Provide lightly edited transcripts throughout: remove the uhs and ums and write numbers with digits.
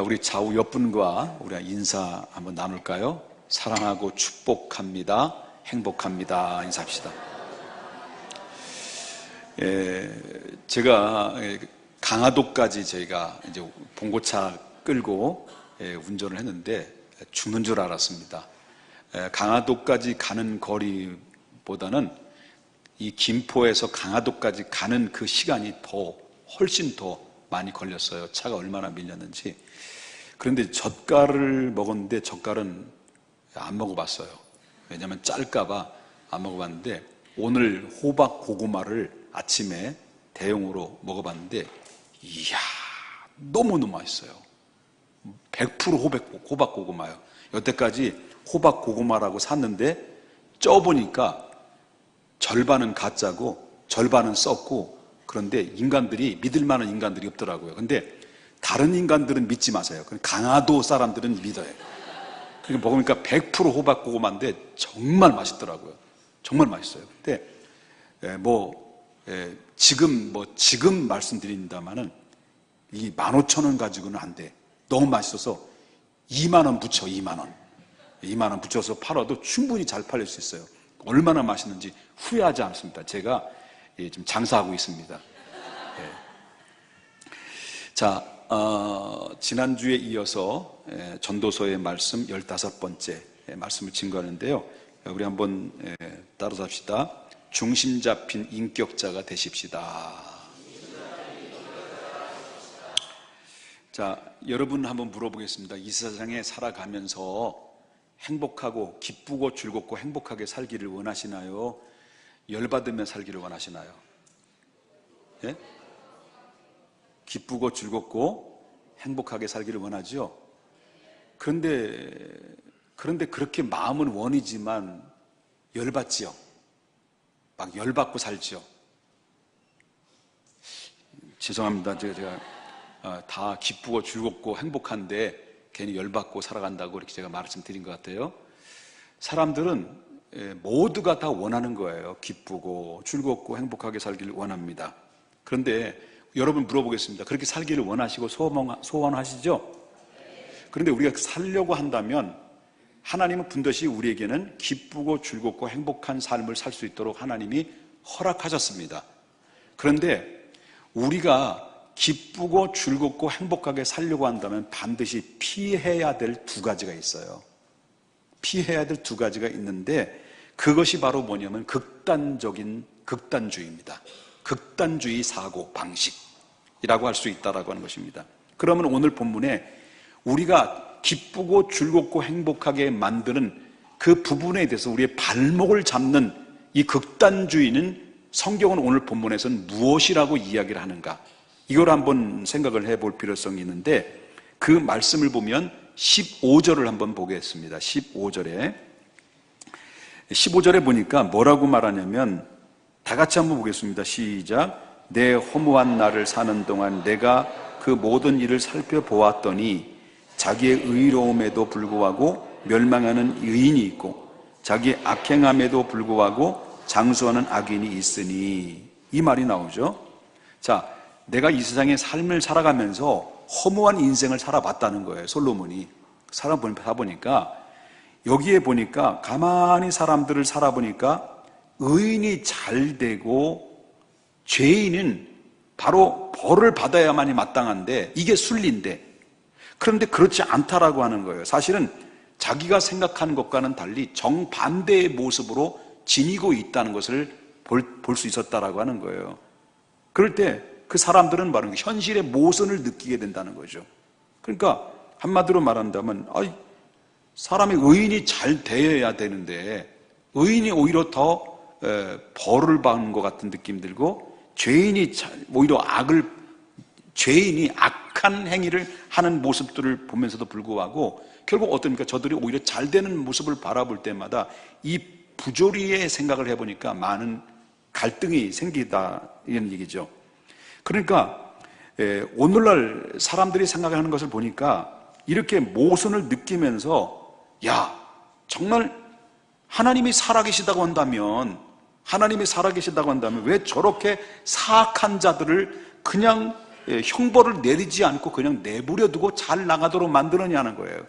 우리 좌우 옆분과 우리가 인사 한번 나눌까요? 사랑하고 축복합니다. 행복합니다. 인사합시다. 제가 강화도까지 저희가 이제 봉고차 끌고 운전을 했는데 죽는 줄 알았습니다. 강화도까지 가는 거리보다는 이 김포에서 강화도까지 가는 그 시간이 훨씬 더 많이 걸렸어요. 차가 얼마나 밀렸는지. 그런데 젓갈을 먹었는데 젓갈은 안 먹어봤어요. 왜냐하면 짤까봐 안 먹어봤는데 오늘 호박 고구마를 아침에 대용으로 먹어봤는데 이야, 너무너무 맛있어요. 100% 호박 고구마요. 여태까지 호박 고구마라고 샀는데 쪄보니까 절반은 가짜고 절반은 썩고, 그런데 인간들이 믿을 만한 인간들이 없더라고요. 근데 다른 인간들은 믿지 마세요. 강화도 사람들은 믿어요. 그러니까 먹으니까 100% 호박 고구마인데 정말 맛있더라고요. 정말 맛있어요. 근데 지금 말씀드린다마는 이 15,000원 가지고는 안 돼. 너무 맛있어서 2만 원 붙여. 2만 원 붙여서 팔아도 충분히 잘 팔릴 수 있어요. 얼마나 맛있는지 후회하지 않습니다. 제가 지금 장사하고 있습니다. 자, 지난주에 이어서 전도서의 말씀 15번째 말씀을 증거하는데요. 우리 한번 따라서 합시다. 중심 잡힌 인격자가 되십시다. 자, 여러분 한번 물어보겠습니다. 이 세상에 살아가면서 행복하고 기쁘고 즐겁고 행복하게 살기를 원하시나요? 열받으며 살기를 원하시나요? 예? 기쁘고 즐겁고 행복하게 살기를 원하죠? 그런데 그렇게 마음은 원이지만 열받지요? 막 열받고 살지요? 죄송합니다. 제가 다 기쁘고 즐겁고 행복한데 괜히 열받고 살아간다고 이렇게 제가 말씀드린 것 같아요. 사람들은 모두가 다 원하는 거예요. 기쁘고 즐겁고 행복하게 살기를 원합니다. 그런데 여러분 물어보겠습니다. 그렇게 살기를 원하시고 소원하시죠? 그런데 우리가 살려고 한다면 하나님은 분듯이 우리에게는 기쁘고 즐겁고 행복한 삶을 살 수 있도록 하나님이 허락하셨습니다. 그런데 우리가 기쁘고 즐겁고 행복하게 살려고 한다면 반드시 피해야 될 두 가지가 있어요. 피해야 될 두 가지가 있는데 그것이 바로 뭐냐면 극단주의입니다. 극단주의 사고 방식이라고 할 수 있다라고 하는 것입니다. 그러면 오늘 본문에 우리가 기쁘고 즐겁고 행복하게 만드는 그 부분에 대해서 우리의 발목을 잡는 이 극단주의는 성경은 오늘 본문에서는 무엇이라고 이야기를 하는가? 이걸 한번 생각을 해볼 필요성이 있는데 그 말씀을 보면 15절을 한번 보겠습니다. 15절에 보니까 뭐라고 말하냐면 다 같이 한번 보겠습니다. 시작. 내 허무한 날을 사는 동안 내가 그 모든 일을 살펴보았더니 자기의 의로움에도 불구하고 멸망하는 의인이 있고 자기의 악행함에도 불구하고 장수하는 악인이 있으니, 이 말이 나오죠. 자, 내가 이 세상의 삶을 살아가면서 허무한 인생을 살아봤다는 거예요. 솔로몬이 살아보니까 여기에 보니까 가만히 사람들을 살아보니까 의인이 잘 되고 죄인은 바로 벌을 받아야만이 마땅한데 이게 순리인데, 그런데 그렇지 않다라고 하는 거예요. 사실은 자기가 생각하는 것과는 달리 정반대의 모습으로 지니고 있다는 것을 볼 수 있었다라고 하는 거예요. 그럴 때 그 사람들은 바로 현실의 모순을 느끼게 된다는 거죠. 그러니까 한마디로 말한다면 사람이 의인이 잘 되어야 되는데 의인이 오히려 더 벌을 받는 것 같은 느낌 들고 죄인이 오히려 죄인이 악한 행위를 하는 모습들을 보면서도 불구하고 결국 어떻습니까? 저들이 오히려 잘 되는 모습을 바라볼 때마다 이 부조리의 생각을 해보니까 많은 갈등이 생기다 이런 얘기죠. 그러니까 오늘날 사람들이 생각하는 것을 보니까 이렇게 모순을 느끼면서 정말 하나님이 살아계시다고 한다면 왜 저렇게 사악한 자들을 그냥 형벌을 내리지 않고 그냥 내버려 두고 잘 나가도록 만드느냐는 거예요.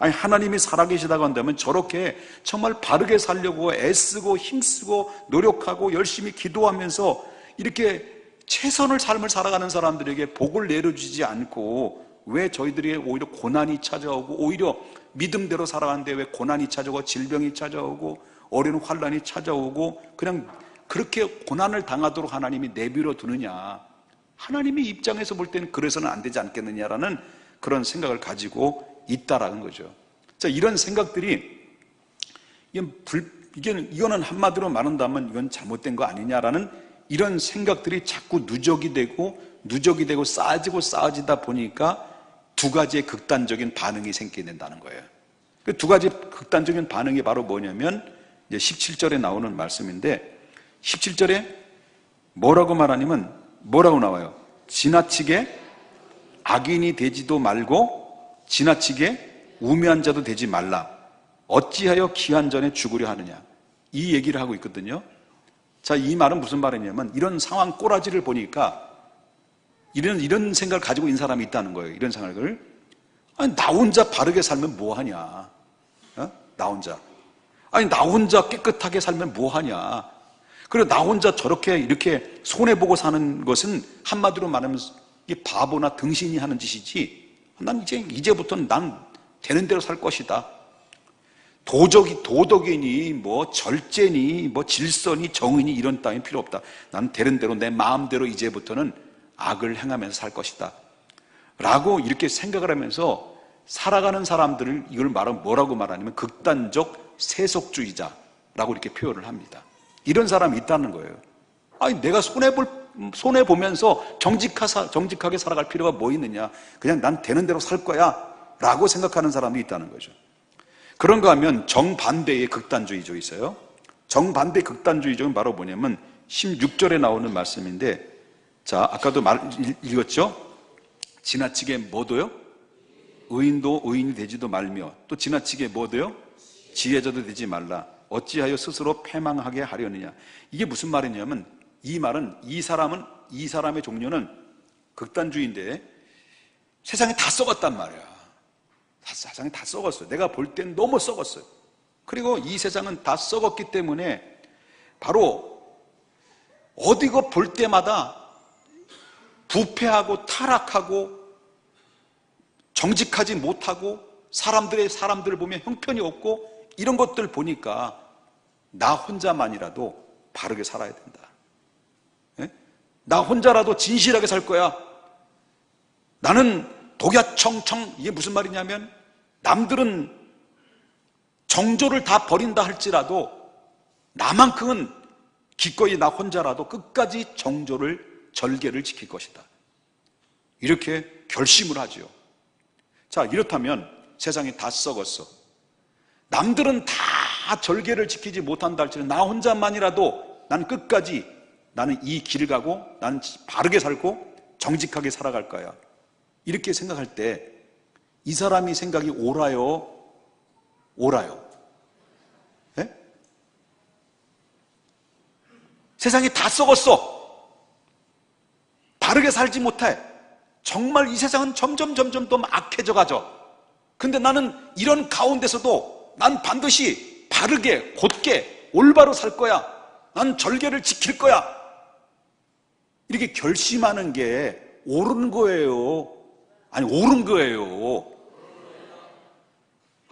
아니, 하나님이 살아계시다고 한다면 저렇게 정말 바르게 살려고 애쓰고 힘쓰고 노력하고 열심히 기도하면서 이렇게 최선을 삶을 살아가는 사람들에게 복을 내려주지 않고 왜 저희들이 오히려 고난이 찾아오고, 오히려 믿음대로 살아가는데 왜 고난이 찾아오고 질병이 찾아오고 어려운 환란이 찾아오고 그냥 그렇게 고난을 당하도록 하나님이 내버려 두느냐. 하나님의 입장에서 볼 때는 그래서는 안 되지 않겠느냐라는 그런 생각을 가지고 있다라는 거죠. 자, 이런 생각들이 이거는 한마디로 말한다면 이건 잘못된 거 아니냐라는 이런 생각들이 자꾸 누적이 되고 쌓아지다 보니까 두 가지의 극단적인 반응이 생기게 된다는 거예요. 그 두 가지 극단적인 반응이 바로 뭐냐면 이제 17절에 나오는 말씀인데, 17절에 뭐라고 말하냐면 뭐라고 나와요? 지나치게 악인이 되지도 말고 지나치게 우매한 자도 되지 말라. 어찌하여 기한 전에 죽으려 하느냐. 이 얘기를 하고 있거든요. 자, 이 말은 무슨 말이냐면 이런 상황 꼬라지를 보니까 이런 생각을 가지고 있는 사람이 있다는 거예요. 이런 생각을. 아니, 나 혼자 바르게 살면 뭐하냐. 나 혼자. 아니, 나 혼자 깨끗하게 살면 뭐하냐. 그리고 나 혼자 저렇게 이렇게 손해보고 사는 것은 한마디로 말하면 이게 바보나 등신이 하는 짓이지. 난 이제부터는 난 되는 대로 살 것이다. 도덕이니 뭐 절제니 뭐 질서니 정의니 이런 따윈 필요 없다. 난 되는 대로 내 마음대로 이제부터는 악을 행하면서 살 것이다 라고 이렇게 생각을 하면서 살아가는 사람들을 이걸 뭐라고 말하냐면 극단적 세속주의자라고 이렇게 표현을 합니다. 이런 사람이 있다는 거예요. 아니, 내가 손해보면서 정직하게 살아갈 필요가 뭐 있느냐. 그냥 난 되는 대로 살 거야 라고 생각하는 사람이 있다는 거죠. 그런가 하면 정반대의 극단주의죠 있어요. 정반대 극단주의적은 바로 뭐냐면 16절에 나오는 말씀인데, 자, 아까도 읽었죠? 지나치게 뭐도요? 의인도 의인이 되지도 말며, 또 지나치게 뭐도요? 지혜자도 되지 말라. 어찌하여 스스로 패망하게 하려느냐. 이게 무슨 말이냐면 이 사람의 종류는 극단주의인데 세상에 다 썩었단 말이야. 세상에 다 썩었어요. 내가 볼 땐 너무 썩었어요. 그리고 이 세상은 다 썩었기 때문에 바로 어디고 볼 때마다 부패하고 타락하고 정직하지 못하고 사람들을 보면 형편이 없고 이런 것들 보니까 나 혼자만이라도 바르게 살아야 된다. 예? 나 혼자라도 진실하게 살 거야. 나는 독야청청. 이게 무슨 말이냐면 남들은 정조를 다 버린다 할지라도 나만큼은 기꺼이 나 혼자라도 끝까지 절개를 지킬 것이다. 이렇게 결심을 하죠. 자, 이렇다면 세상이 다 썩었어. 남들은 다 절개를 지키지 못한다 할지라도 나 혼자만이라도 난 끝까지 나는 이 길을 가고 나는 바르게 살고 정직하게 살아갈 거야. 이렇게 생각할 때 이 사람이 생각이 옳아요? 네? 세상이 다 썩었어. 바르게 살지 못해. 정말 이 세상은 점점 더 악해져 가죠. 근데 나는 이런 가운데서도 난 반드시 바르게 곧게 올바로 살 거야. 난 절개를 지킬 거야. 이렇게 결심하는 게 옳은 거예요? 아니, 옳은 거예요?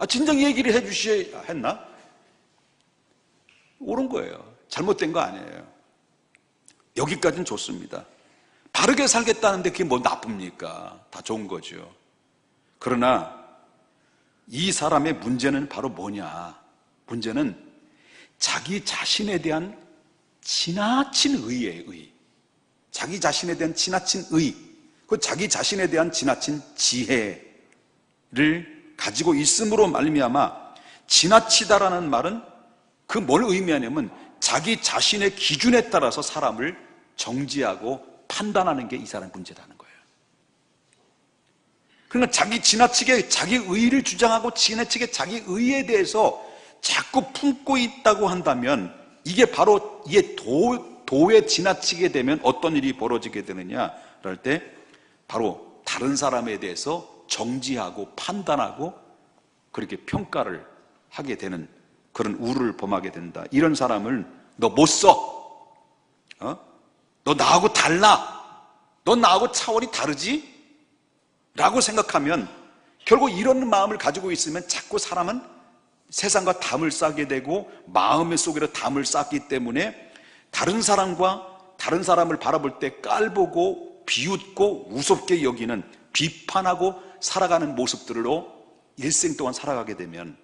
진정 얘기를 해주셔야 했나? 옳은 거예요. 잘못된 거 아니에요. 여기까지는 좋습니다. 바르게 살겠다는데 그게 뭐 나쁩니까? 다 좋은 거죠. 그러나 이 사람의 문제는 바로 뭐냐? 문제는 자기 자신에 대한 지나친 의예요. 의. 자기 자신에 대한 지나친 의, 그 자기 자신에 대한 지나친 지혜를 가지고 있음으로 말미암아, 지나치다라는 말은 그 뭘 의미하냐면 자기 자신의 기준에 따라서 사람을 정지하고 판단하는 게 이 사람의 문제라는 거예요. 그러니까 지나치게 자기 의의를 주장하고 지나치게 자기 의의에 대해서 자꾸 품고 있다고 한다면 이게 바로 이게 도에 지나치게 되면 어떤 일이 벌어지게 되느냐 할 때 바로 다른 사람에 대해서 정지하고 판단하고 그렇게 평가를 하게 되는 그런 우를 범하게 된다. 이런 사람을 너 못 써. 너 나하고 달라. 너 나하고 차원이 다르지? 라고 생각하면 결국 이런 마음을 가지고 있으면 자꾸 사람은 세상과 담을 쌓게 되고 마음의 속에로 담을 쌓기 때문에 다른 사람과 다른 사람을 바라볼 때 깔보고 비웃고 우습게 여기는 비판하고 살아가는 모습들로 일생 동안 살아가게 되면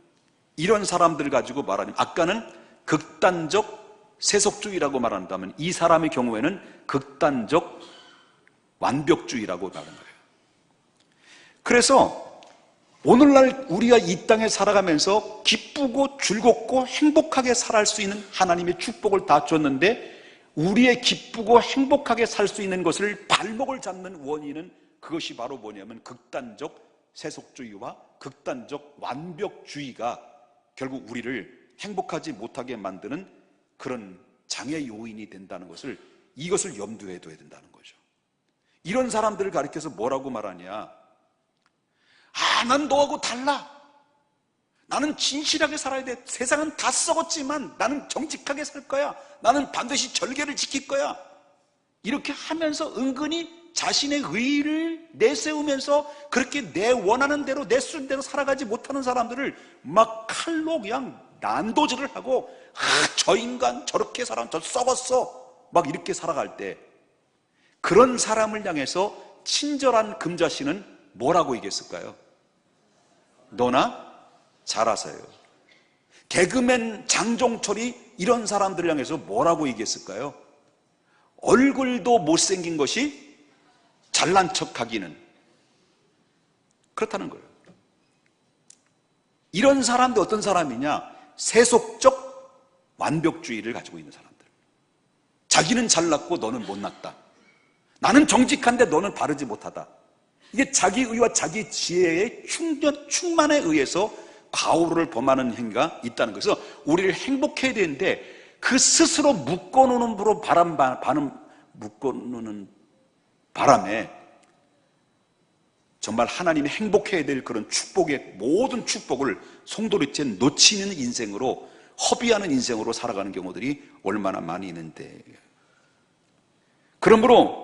이런 사람들 가지고 말하면 아까는 극단적 세속주의라고 말한다면 이 사람의 경우에는 극단적 완벽주의라고 말하는 거예요. 그래서 오늘날 우리가 이 땅에 살아가면서 기쁘고 즐겁고 행복하게 살아갈 수 있는 하나님의 축복을 다 줬는데 우리의 기쁘고 행복하게 살 수 있는 것을 발목을 잡는 원인은 그것이 바로 뭐냐면 극단적 세속주의와 극단적 완벽주의가 결국 우리를 행복하지 못하게 만드는 그런 장애 요인이 된다는 것을 이것을 염두에 둬야 된다는 거죠. 이런 사람들을 가리켜서 뭐라고 말하냐? 난 너하고 달라. 나는 진실하게 살아야 돼. 세상은 다 썩었지만 나는 정직하게 살 거야. 나는 반드시 절개를 지킬 거야. 이렇게 하면서 은근히 자신의 의의를 내세우면서 그렇게 내 원하는 대로 내 순대로 살아가지 못하는 사람들을 막 칼로 그냥 난도질을 하고 저 인간 저렇게 살아 저 썩었어 막 이렇게 살아갈 때 그런 사람을 향해서 친절한 금자씨는 뭐라고 얘기했을까요? 너나 잘하세요. 개그맨 장종철이 이런 사람들을 향해서 뭐라고 얘기했을까요? 얼굴도 못생긴 것이 잘난 척하기는 그렇다는 거예요. 이런 사람들 어떤 사람이냐? 세속적 완벽주의를 가지고 있는 사람들. 자기는 잘났고 너는 못났다. 나는 정직한데 너는 바르지 못하다. 이게 자기 의와 자기 지혜의 충만에 의해서 과오를 범하는 행위가 있다는 것에서 우리를 행복해야 되는데 그 스스로 묶어놓는 묶어놓는 바람에 정말 하나님이 행복해야 될 그런 축복의 모든 축복을 송두리째 놓치는 인생으로 허비하는 인생으로 살아가는 경우들이 얼마나 많이 있는데 그러므로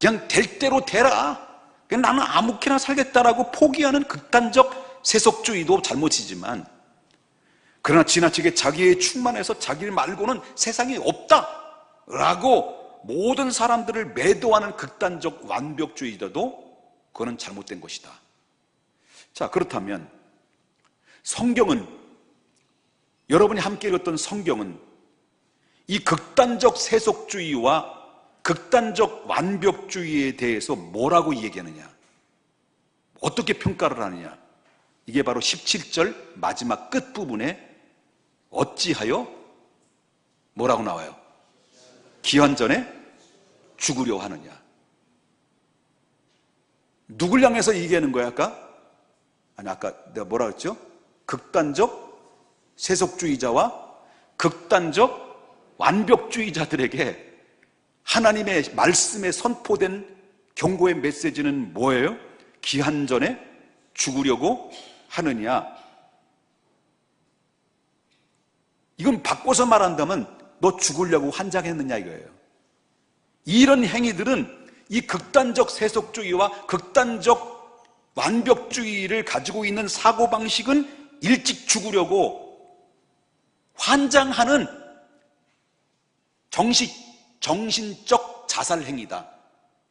그냥 될 대로 되라. 그냥 나는 아무렇게나 살겠다라고 포기하는 극단적 세속주의도 잘못이지만 그러나 지나치게 자기의 충만해서 자기를 말고는 세상이 없다라고 모든 사람들을 매도하는 극단적 완벽주의도 그거는 잘못된 것이다. 자, 그렇다면 성경은 여러분이 함께 읽었던 성경은 이 극단적 세속주의와 극단적 완벽주의에 대해서 뭐라고 얘기하느냐? 어떻게 평가를 하느냐? 이게 바로 17절 마지막 끝부분에 어찌하여 뭐라고 나와요? 기한 전에 죽으려 하느냐? 누굴 향해서 얘기하는 거야 아까? 아까 내가 뭐라 그랬죠? 극단적 세속주의자와 극단적 완벽주의자들에게 하나님의 말씀에 선포된 경고의 메시지는 뭐예요? 기한 전에 죽으려고 하느냐? 이건 바꿔서 말한다면 너 죽으려고 환장했느냐 이거예요. 이런 행위들은 이 극단적 세속주의와 극단적 완벽주의를 가지고 있는 사고방식은 일찍 죽으려고 환장하는 정신적 자살행위다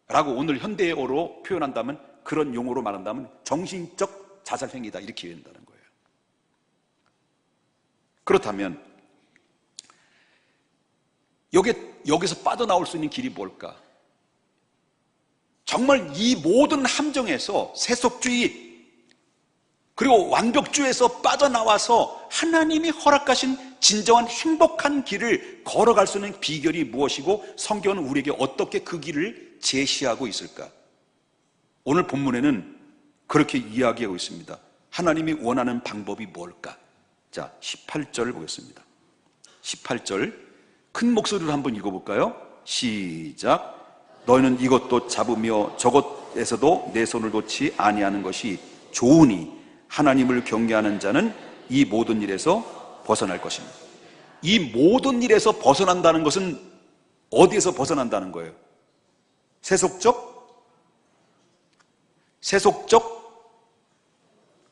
라고 오늘 현대어로 표현한다면 그런 용어로 말한다면 정신적 자살행위다 이렇게 얘기한다는 거예요. 그렇다면 여기서 빠져나올 수 있는 길이 뭘까? 정말 이 모든 함정에서 세속주의 그리고 완벽주의에서 빠져나와서 하나님이 허락하신 진정한 행복한 길을 걸어갈 수 있는 비결이 무엇이고 성경은 우리에게 어떻게 그 길을 제시하고 있을까? 오늘 본문에는 그렇게 이야기하고 있습니다. 하나님이 원하는 방법이 뭘까? 자, 18절 보겠습니다. 18절 큰 목소리로 한번 읽어볼까요? 시작. 너희는 이것도 잡으며 저것에서도 내 손을 놓지 아니하는 것이 좋으니 하나님을 경외하는 자는 이 모든 일에서 벗어날 것입니다. 이 모든 일에서 벗어난다는 것은 어디에서 벗어난다는 거예요? 세속적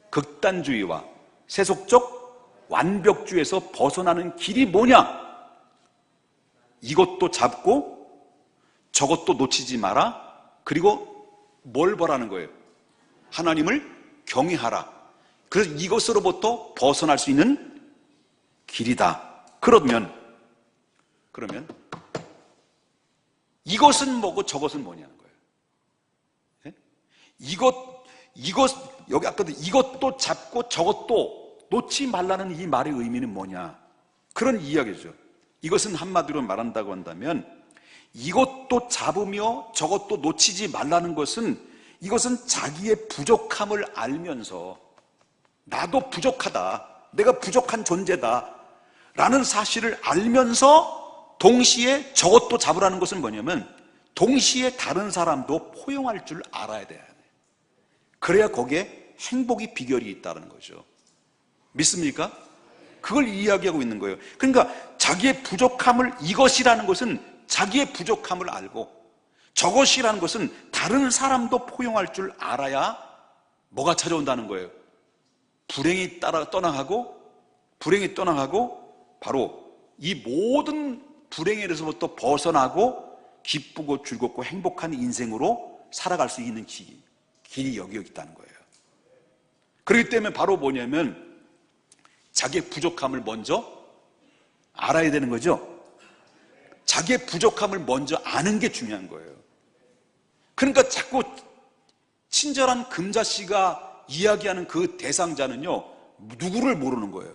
극단주의와 세속적 완벽주의에서 벗어나는 길이 뭐냐? 이것도 잡고 저것도 놓치지 마라. 그리고 뭘 보라는 거예요? 하나님을 경외하라. 그래서 이것으로부터 벗어날 수 있는 길이다. 그러면 이것은 뭐고 저것은 뭐냐는 거예요. 예? 여기 아까도 이것도 잡고 저것도 놓지 말라는 이 말의 의미는 뭐냐? 그런 이야기죠. 이것은 한마디로 말한다고 한다면 이것도 잡으며 저것도 놓치지 말라는 것은 이것은 자기의 부족함을 알면서 나도 부족하다, 내가 부족한 존재다 라는 사실을 알면서 동시에 저것도 잡으라는 것은 뭐냐면 동시에 다른 사람도 포용할 줄 알아야 돼요. 그래야 거기에 행복의 비결이 있다는 거죠. 믿습니까? 그걸 이야기하고 있는 거예요. 그러니까 자기의 부족함을, 이것이라는 것은 자기의 부족함을 알고 저것이라는 것은 다른 사람도 포용할 줄 알아야 뭐가 찾아온다는 거예요? 불행이 떠나가고 바로 이 모든 불행에서부터 벗어나고 기쁘고 즐겁고 행복한 인생으로 살아갈 수 있는 길이 여기 있다는 거예요. 그렇기 때문에 바로 뭐냐면 자기의 부족함을 먼저 알아야 되는 거죠. 자기의 부족함을 먼저 아는 게 중요한 거예요. 그러니까 자꾸 친절한 금자씨가 이야기하는 그 대상자는요, 누구를 모르는 거예요.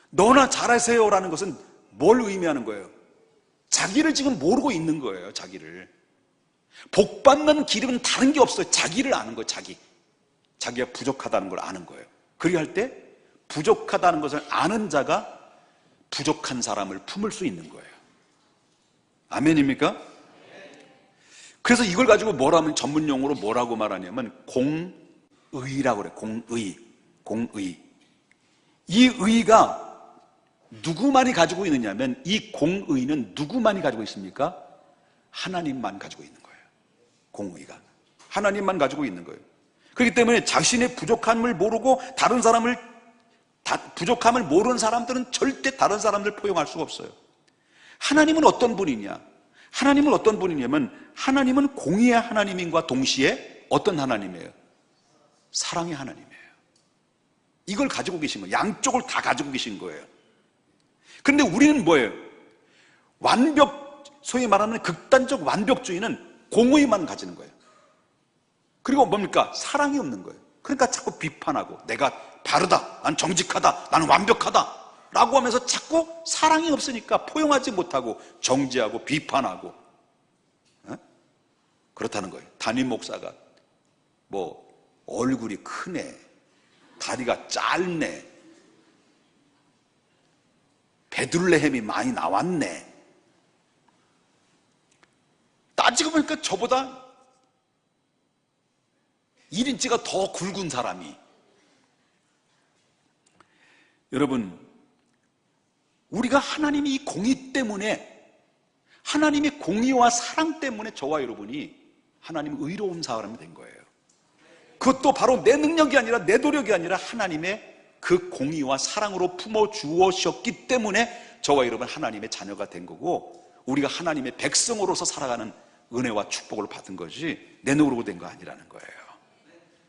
너나 잘하세요 라는 것은 뭘 의미하는 거예요? 자기를 지금 모르고 있는 거예요. 자기를. 복 받는 길은 다른 게 없어요. 자기를 아는 거예요. 자기가 부족하다는 걸 아는 거예요. 그리 할 때 부족하다는 것을 아는 자가 부족한 사람을 품을 수 있는 거예요. 아멘입니까? 그래서 이걸 가지고 뭐라면 전문 용어로 뭐라고 말하냐면 공의라고 그래요. 공의. 이 의가 누구만이 가지고 있느냐면 이 공의는 누구만이 가지고 있습니까? 하나님만 가지고 있는 거예요. 공의가 하나님만 가지고 있는 거예요. 그렇기 때문에 자신의 부족함을 모르고 부족함을 모르는 사람들은 절대 다른 사람들 포용할 수가 없어요. 하나님은 어떤 분이냐? 하나님은 어떤 분이냐면 하나님은 공의의 하나님인과 동시에 어떤 하나님이에요? 사랑의 하나님이에요. 이걸 가지고 계신 거예요. 양쪽을 다 가지고 계신 거예요. 그런데 우리는 뭐예요? 소위 말하는 극단적 완벽주의는 공의만 가지는 거예요. 그리고 뭡니까? 사랑이 없는 거예요. 그러니까 자꾸 비판하고 내가 바르다, 난 정직하다, 나는 완벽하다 라고 하면서 자꾸 사랑이 없으니까 포용하지 못하고 정죄하고 비판하고 그렇다는 거예요. 담임 목사가 얼굴이 크네, 다리가 짧네, 베들레헴이 많이 나왔네. 따지고 보니까 저보다 1인치가 더 굵은 사람이. 여러분, 우리가 하나님이 이 공의 때문에, 하나님의 공의와 사랑 때문에 저와 여러분이 하나님 의로운 사람이 된 거예요. 그것도 바로 내 능력이 아니라 내 노력이 아니라 하나님의 그 공의와 사랑으로 품어 주셨기 때문에 저와 여러분 하나님의 자녀가 된 거고, 우리가 하나님의 백성으로서 살아가는 은혜와 축복을 받은 거지 내 노력으로 된 거 아니라는 거예요.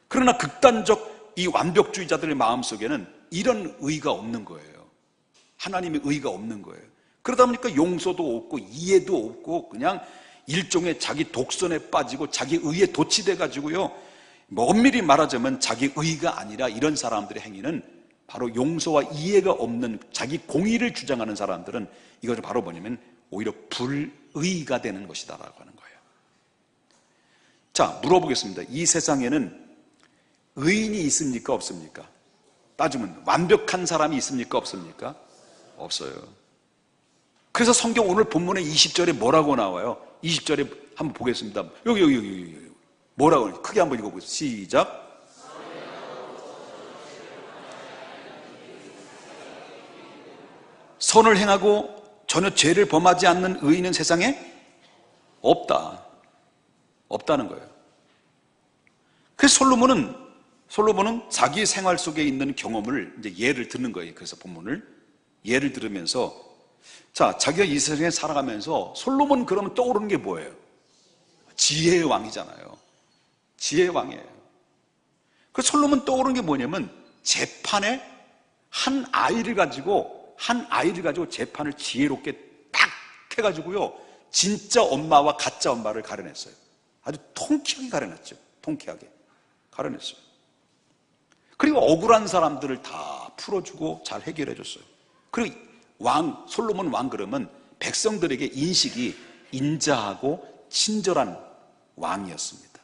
그러나 극단적 이 완벽주의자들의 마음속에는 이런 의가 없는 거예요. 하나님의 의가 없는 거예요. 그러다 보니까 용서도 없고 이해도 없고 그냥 일종의 자기 독선에 빠지고 자기 의에 도취돼 가지고요, 엄밀히 말하자면 자기 의가 아니라 이런 사람들의 행위는 바로 용서와 이해가 없는 자기 공의를 주장하는 사람들은 이것을 바로 뭐냐면 오히려 불의가 되는 것이다라고 하는 거예요. 자, 물어보겠습니다. 이 세상에는 의인이 있습니까? 없습니까? 따지면 완벽한 사람이 있습니까? 없습니까? 없어요. 그래서 성경 오늘 본문의 20절에 뭐라고 나와요? 20절에 한번 보겠습니다. 여기. 뭐라고? 크게 한번 읽어보세요. 시작. 선을 행하고 전혀 죄를 범하지 않는 의인은 세상에 없다는 거예요. 그래서 솔로몬은 자기 생활 속에 있는 경험을 이제 예를 듣는 거예요. 그래서 본문을 예를 들으면서 자, 자기가 이 세상에 살아가면서 솔로몬 그러면 떠오르는 게 뭐예요? 지혜의 왕이잖아요. 지혜의 왕이에요. 그 솔로몬 떠오르는 게 뭐냐면 재판에 한 아이를 가지고 재판을 지혜롭게 딱 해가지고요, 진짜 엄마와 가짜 엄마를 가려냈어요. 아주 통쾌하게 가려냈죠. 통쾌하게 가려냈어요. 그리고 억울한 사람들을 다 풀어주고 잘 해결해줬어요. 그리고 솔로몬 왕 그러면 백성들에게 인식이 인자하고 친절한 왕이었습니다.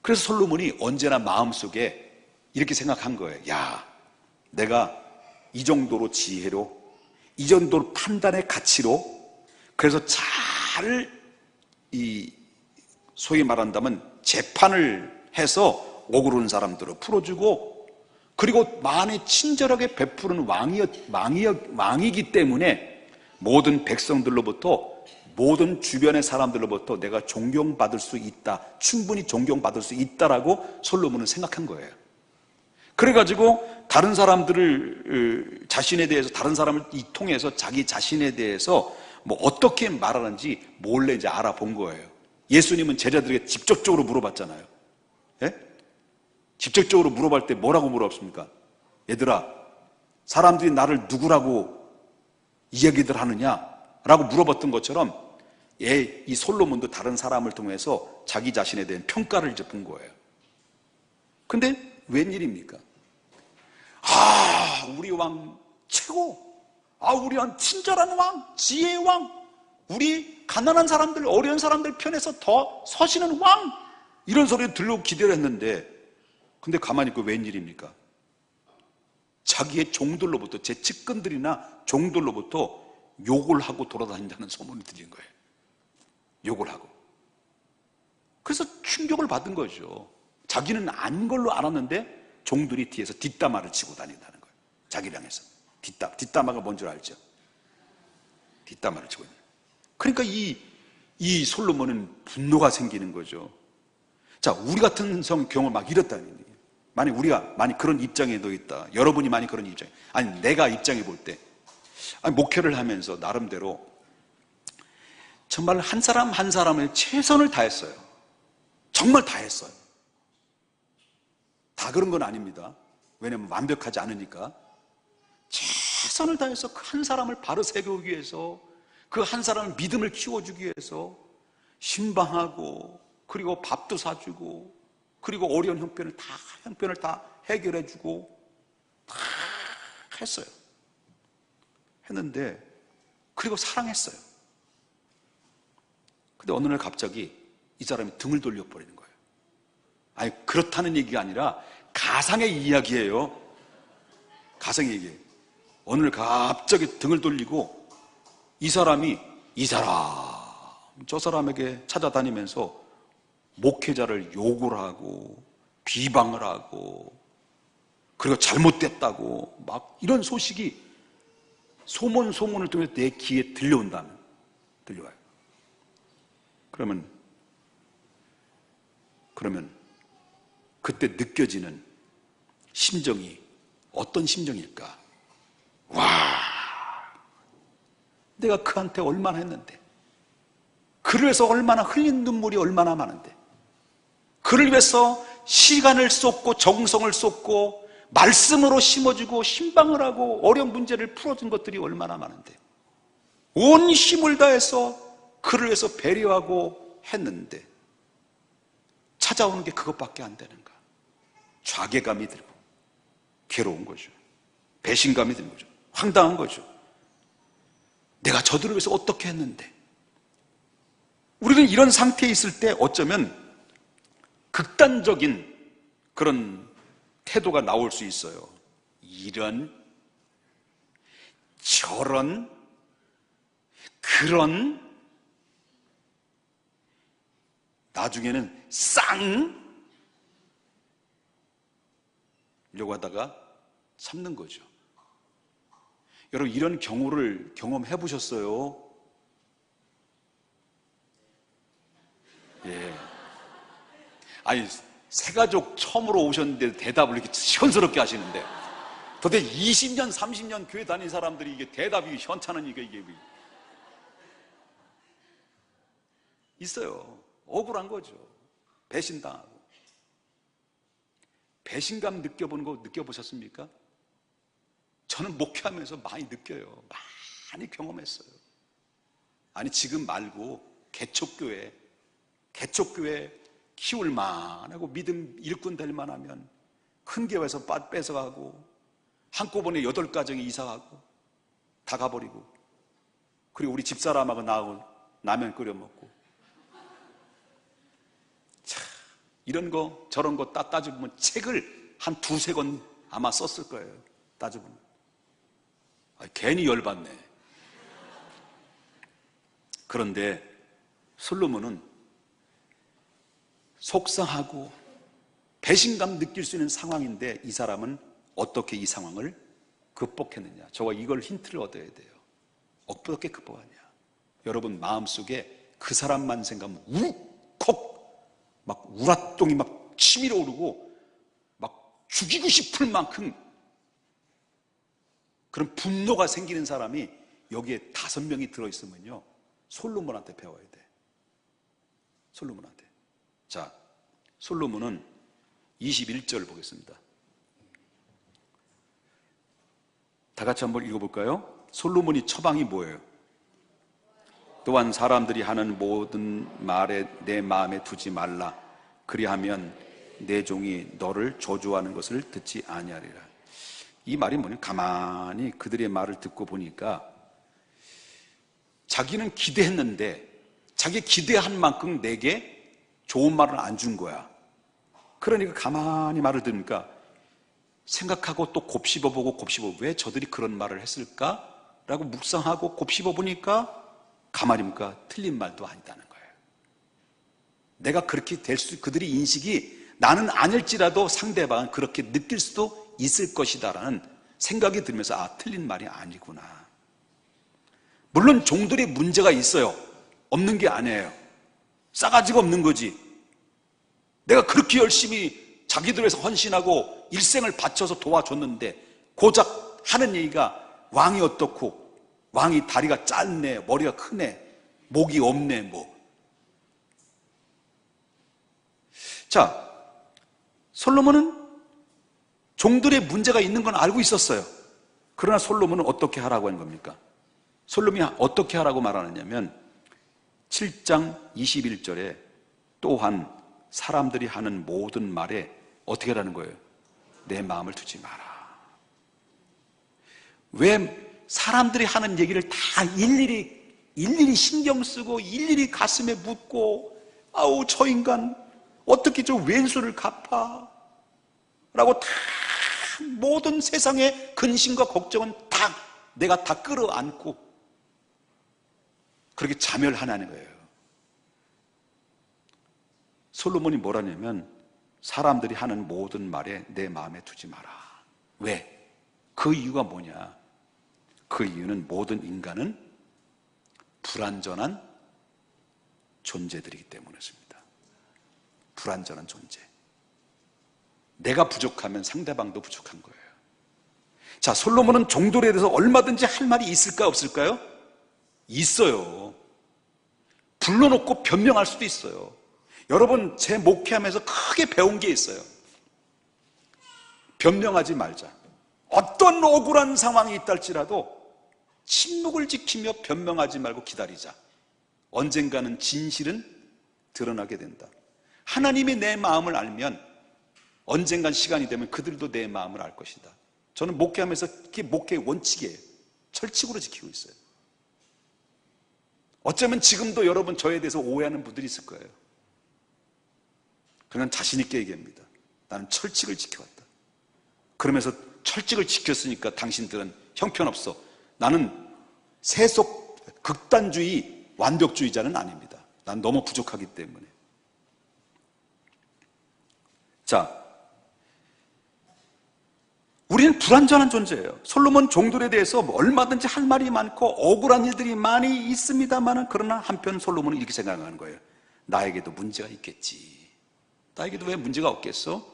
그래서 솔로몬이 언제나 마음속에 이렇게 생각한 거예요. 야, 내가 이 정도로 지혜로, 이 정도로 판단의 가치로, 그래서 잘 소위 말한다면 재판을 해서 억울한 사람들을 풀어주고, 그리고 많이 친절하게 베푸는 왕이기 때문에 모든 백성들로부터, 모든 주변의 사람들로부터 내가 존경받을 수 있다, 충분히 존경받을 수 있다라고 솔로몬은 생각한 거예요. 그래가지고 다른 사람들을 자신에 대해서, 다른 사람을 통해서 자기 자신에 대해서 뭐 어떻게 말하는지 몰래 이제 알아본 거예요. 예수님은 제자들에게 직접적으로 물어봤잖아요. 예? 직접적으로 물어볼 때 뭐라고 물어봤습니까? 얘들아, 사람들이 나를 누구라고 이야기들 하느냐? 라고 물어봤던 것처럼 이 솔로몬도 다른 사람을 통해서 자기 자신에 대한 평가를 이제 본 거예요. 근데 웬일입니까? 우리 왕 최고! 우리 왕 친절한 왕, 지혜의 왕, 우리 가난한 사람들, 어려운 사람들 편에서 더 서시는 왕! 이런 소리를 들려고 기대를 했는데, 근데 가만히 있고 웬일입니까? 자기의 종들로부터, 제 측근들이나 종들로부터 욕을 하고 돌아다닌다는 소문이 들린 거예요. 욕을 하고. 그래서 충격을 받은 거죠. 자기는 아닌 걸로 알았는데 종들이 뒤에서 뒷담화를 치고 다닌다는 거예요. 자기를 향해서. 뒷담화가 뭔 줄 알죠? 뒷담화를 치고 있는. 그러니까 이 솔로몬은 분노가 생기는 거죠. 자, 우리 같은 경험을 막 이렇다는 얘기예요. 만약 우리가 그런 입장에 놓여 있다. 여러분이 많이 그런 입장에, 아니 내가 입장에 볼 때, 목회를 하면서 나름대로 정말 한 사람 한 사람을 최선을 다했어요. 정말 다했어요. 다 그런 건 아닙니다. 왜냐하면 완벽하지 않으니까. 최선을 다해서 그 한 사람을 바로 세우기 위해서, 그 한 사람을 믿음을 키워주기 위해서 신방하고, 그리고 밥도 사주고, 그리고 어려운 형편을 다 해결해주고 다 했어요. 했는데, 그리고 사랑했어요. 근데 어느 날 갑자기 이 사람이 등을 돌려버리는 거예요. 아니, 그렇다는 얘기가 아니라 가상의 이야기예요. 가상의 얘기예요. 어느 날 갑자기 등을 돌리고 저 사람에게 찾아다니면서 목회자를 욕을 하고 비방을 하고, 그리고 잘못됐다고 막 이런 소식이 소문을 통해서 내 귀에 들려와요. 그러면 그때 느껴지는 심정이 어떤 심정일까? 내가 그한테 얼마나 했는데, 그를 위해서 얼마나 흘린 눈물이 얼마나 많은데, 그를 위해서 시간을 쏟고 정성을 쏟고 말씀으로 심어주고 신방을 하고 어려운 문제를 풀어준 것들이 얼마나 많은데, 온 힘을 다해서 그를 위해서 배려하고 했는데 찾아오는 게 그것밖에 안 되는가? 좌괴감이 들고 괴로운 거죠. 배신감이 드는 거죠. 황당한 거죠. 내가 저들을 위해서 어떻게 했는데. 우리는 이런 상태에 있을 때 어쩌면 극단적인 그런 태도가 나올 수 있어요. 이런 저런 그런 나중에는 쌍 이러고 하다가 참는 거죠. 여러분 이런 경우를 경험해 보셨어요? 예. 아니 새가족 처음으로 오셨는데 대답을 이렇게 시원스럽게 하시는데 도대체 20년 30년 교회 다닌 사람들이 이게 대답이 현찮으니까 이게 있어요. 억울한 거죠. 배신당하고. 배신감 느껴보는 거 느껴보셨습니까? 저는 목회하면서 많이 느껴요. 많이 경험했어요. 아니 지금 말고 개척교회 키울 만하고 믿음 일꾼 될 만하면 큰 교회에서 뺏어가고 한꺼번에 8가정이 이사가고 다 가버리고 그리고 우리 집사람하고 라면 끓여 먹고 참 이런 거 저런 거 따져보면 책을 한 2-3권 아마 썼을 거예요. 따져보면 괜히 열받네. 그런데 솔로몬은 속상하고 배신감 느낄 수 있는 상황인데 이 사람은 어떻게 이 상황을 극복했느냐. 저와 이걸 힌트를 얻어야 돼요. 어떻게 극복하냐. 여러분 마음속에 그 사람만 생각하면 울컥 막 우라통이 막 치밀어 오르고 막 죽이고 싶을 만큼 그런 분노가 생기는 사람이 여기에 5명이 들어있으면요 솔로몬한테 배워야 돼. 솔로몬한테. 자, 솔로몬은 21절 보겠습니다. 다 같이 한번 읽어볼까요? 솔로몬이 처방이 뭐예요? 또한 사람들이 하는 모든 말에 내 마음에 두지 말라. 그리하면 내 종이 너를 저주하는 것을 듣지 아니하리라. 이 말이 뭐냐? 가만히 그들의 말을 듣고 보니까 자기는 기대했는데 자기 기대한 만큼 내게 좋은 말을 안 준 거야. 그러니까 가만히 말을 들으니까 생각하고 또 곱씹어보고 왜 저들이 그런 말을 했을까? 라고 묵상하고 곱씹어보니까 가만히 보니까 틀린 말도 아니다는 거예요. 내가 그렇게 그들이 인식이 나는 아닐지라도 상대방은 그렇게 느낄 수도 있을 것이다 라는 생각이 들면서 틀린 말이 아니구나. 물론 종들의 문제가 있어요. 없는 게 아니에요. 싸가지가 없는 거지. 내가 그렇게 열심히 자기들 위해서 헌신하고 일생을 바쳐서 도와줬는데 고작 하는 얘기가 왕이 어떻고 왕이 다리가 짧네, 머리가 크네, 목이 없네 뭐. 자, 솔로몬은 종들의 문제가 있는 건 알고 있었어요. 그러나 솔로몬은 어떻게 하라고 하는 겁니까? 솔로몬이 어떻게 하라고 말하느냐면 7장 21절에 또한 사람들이 하는 모든 말에 어떻게 하라는 거예요? 내 마음을 두지 마라. 왜 사람들이 하는 얘기를 다 일일이 신경 쓰고 일일이 가슴에 묻고 아우 저 인간 어떻게 저 왼수를 갚아? 라고 다 모든 세상의 근심과 걱정은 다 내가 다 끌어안고 그렇게 자멸하는 거예요. 솔로몬이 뭐라냐면 사람들이 하는 모든 말에 내 마음에 두지 마라. 왜? 그 이유가 뭐냐? 그 이유는 모든 인간은 불완전한 존재들이기 때문이었습니다. 불완전한 존재. 내가 부족하면 상대방도 부족한 거예요. 자, 솔로몬은 종들에 대해서 얼마든지 할 말이 있을까 없을까요? 있어요. 불러놓고 변명할 수도 있어요. 여러분 제 목회하면서 크게 배운 게 있어요. 변명하지 말자. 어떤 억울한 상황이 있다 할지라도 침묵을 지키며 변명하지 말고 기다리자. 언젠가는 진실은 드러나게 된다. 하나님이 내 마음을 알면 언젠간 시간이 되면 그들도 내 마음을 알 것이다. 저는 목회하면서 그게 목회의 원칙이에요. 철칙으로 지키고 있어요. 어쩌면 지금도 여러분 저에 대해서 오해하는 분들이 있을 거예요. 그냥 자신 있게 얘기합니다. 나는 철칙을 지켜왔다. 그러면서 철칙을 지켰으니까 당신들은 형편없어. 나는 극단주의, 완벽주의자는 아닙니다. 난 너무 부족하기 때문에. 자, 우리는 불완전한 존재예요. 솔로몬 종들에 대해서 얼마든지 할 말이 많고 억울한 일들이 많이 있습니다만, 그러나 한편 솔로몬은 이렇게 생각하는 거예요. 나에게도 문제가 있겠지. 나에게도 왜 문제가 없겠어?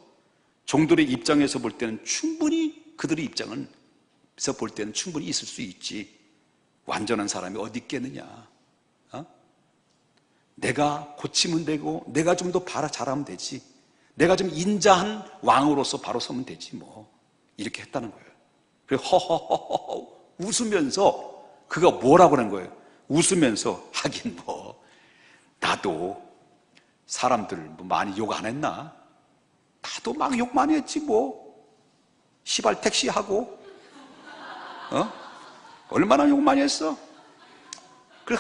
종들의 입장에서 볼 때는 충분히, 그들의 입장에서 볼 때는 충분히 있을 수 있지. 완전한 사람이 어디 있겠느냐. 내가 고치면 되고, 내가 좀 더 잘하면 되지. 내가 좀 인자한 왕으로서 바로 서면 되지 뭐. 이렇게 했다는 거예요. 그리고 허허허허 웃으면서, 그가 뭐라고 하는 거예요? 웃으면서, 하긴 뭐 나도 사람들 뭐 많이 욕 안 했나? 나도 막 욕 많이 했지 뭐. 시발 택시하고 얼마나 욕 많이 했어? 그래,